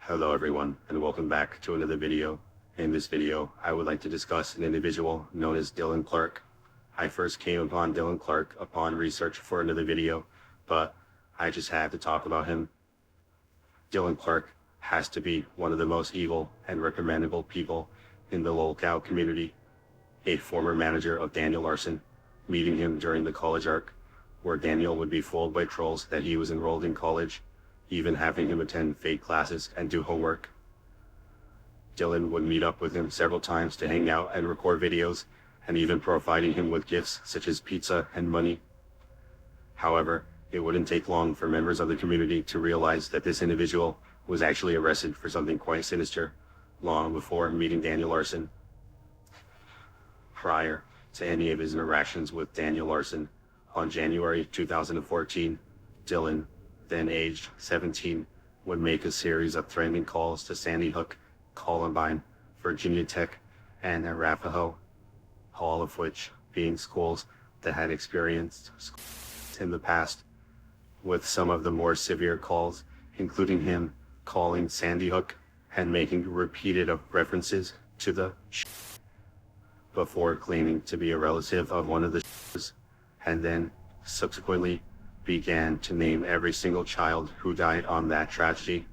Hello everyone, and welcome back to another video. In this video, I would like to discuss an individual known as Dylan Clark. I first came upon Dylan Clark upon research for another video, but I just had to talk about him. Dylan Clark has to be one of the most evil and recommendable people in the local community. A former manager of Daniel Larson, meeting him during the college arc, where Daniel would be fooled by trolls that he was enrolled in college, even having him attend fake classes and do homework. Dylan would meet up with him several times to hang out and record videos, and even providing him with gifts such as pizza and money. However, it wouldn't take long for members of the community to realize that this individual was actually arrested for something quite sinister long before meeting Daniel Larson. Prior to any of his interactions with Daniel Larson, on January 2014, Dylan, then aged 17, would make a series of threatening calls to Sandy Hook, Columbine, Virginia Tech, and Arapahoe, all of which being schools that had experienced in the past, with some of the more severe calls, including him calling Sandy Hook and making repeated references to the before claiming to be a relative of one of the and then subsequently began to name every single child who died on that tragedy.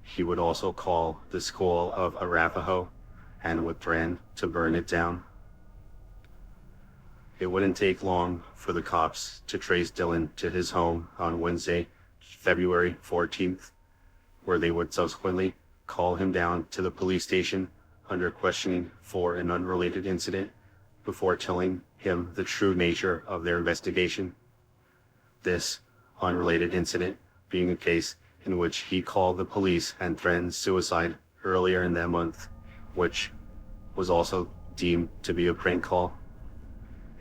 He would also call the school of Arapahoe and would threaten to burn it down. It wouldn't take long for the cops to trace Dylan to his home on Wednesday, February 14th, where they would subsequently call him down to the police station under questioning for an unrelated incident before telling him the true nature of their investigation. This unrelated incident being a case in which he called the police and threatened suicide earlier in that month, which was also deemed to be a prank call.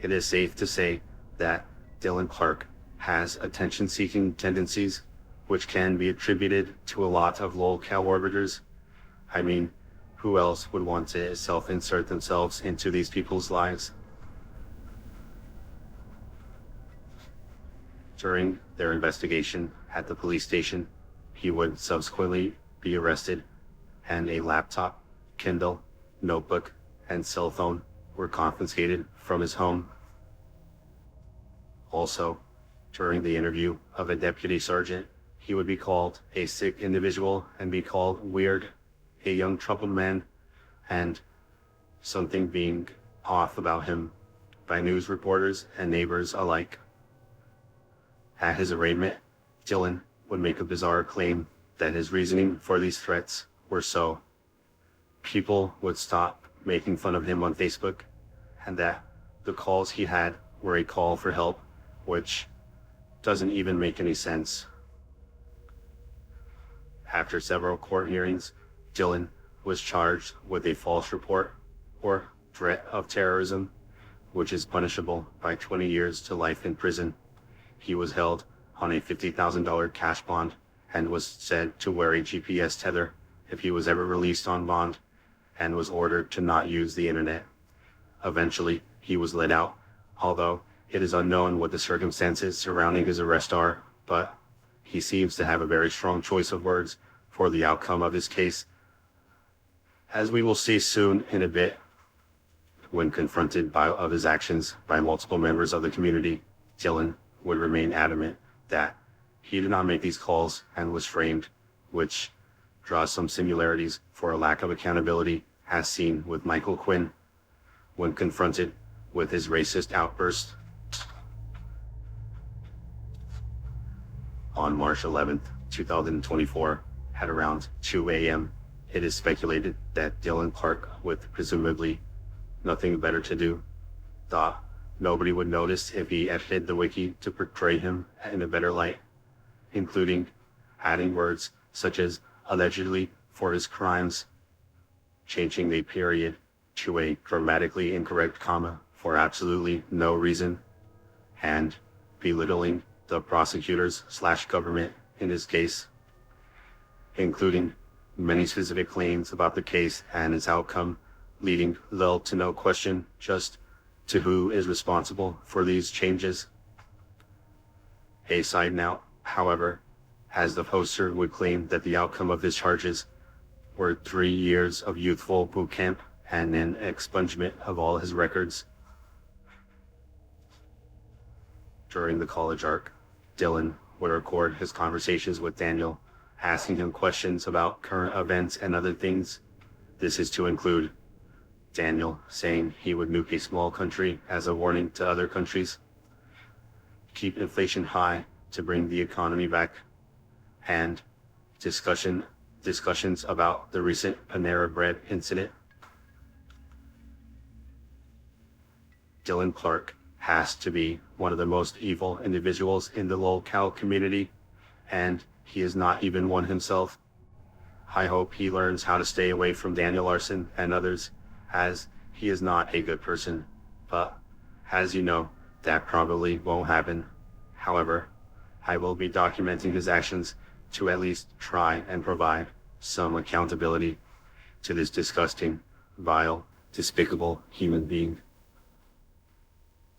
It is safe to say that Dylan Clark has attention-seeking tendencies, which can be attributed to a lot of lolcow orbiters. I mean, who else would want to self-insert themselves into these people's lives? During their investigation at the police station, he would subsequently be arrested, and a laptop, Kindle, notebook, and cell phone were confiscated from his home. Also, during the interview of a deputy sergeant, he would be called a sick individual and be called weird, a young troubled man, and something being off about him by news reporters and neighbors alike. At his arraignment, Dylan would make a bizarre claim that his reasoning for these threats were so people would stop making fun of him on Facebook, and that the calls he had were a call for help, which doesn't even make any sense. After several court hearings, Dylan was charged with a false report or threat of terrorism, which is punishable by 20 years to life in prison. He was held on a $50,000 cash bond and was said to wear a GPS tether if he was ever released on bond, and was ordered to not use the internet. Eventually, he was let out, although it is unknown what the circumstances surrounding his arrest are, but he seems to have a very strong choice of words for the outcome of his case. As we will see soon in a bit, when confronted of his actions by multiple members of the community, Dylan would remain adamant that he did not make these calls and was framed, which draws some similarities for a lack of accountability as seen with Michael Quinn when confronted with his racist outburst. On March 11th, 2024, at around 2 a.m., it is speculated that Dylan Clark, with presumably nothing better to do, thought nobody would notice if he edited the wiki to portray him in a better light, including adding words such as allegedly for his crimes, changing the period to a grammatically incorrect comma for absolutely no reason, and belittling the prosecutors/government in his case, including many specific claims about the case and its outcome, leading little to no question just to who is responsible for these changes. A side note, however, as the poster would claim that the outcome of his charges were 3 years of youthful boot camp and an expungement of all his records. During the college arc, Dylan would record his conversations with Daniel, asking him questions about current events and other things. This is to include Daniel saying he would nuke a small country as a warning to other countries, keep inflation high to bring the economy back, and discussions about the recent Panera Bread incident. Dylan Clark has to be one of the most evil individuals in the locale community, and he is not even one himself. I hope he learns how to stay away from Daniel Larson and others, as he is not a good person. But, as you know, that probably won't happen. However, I will be documenting his actions to at least try and provide some accountability to this disgusting, vile, despicable human being.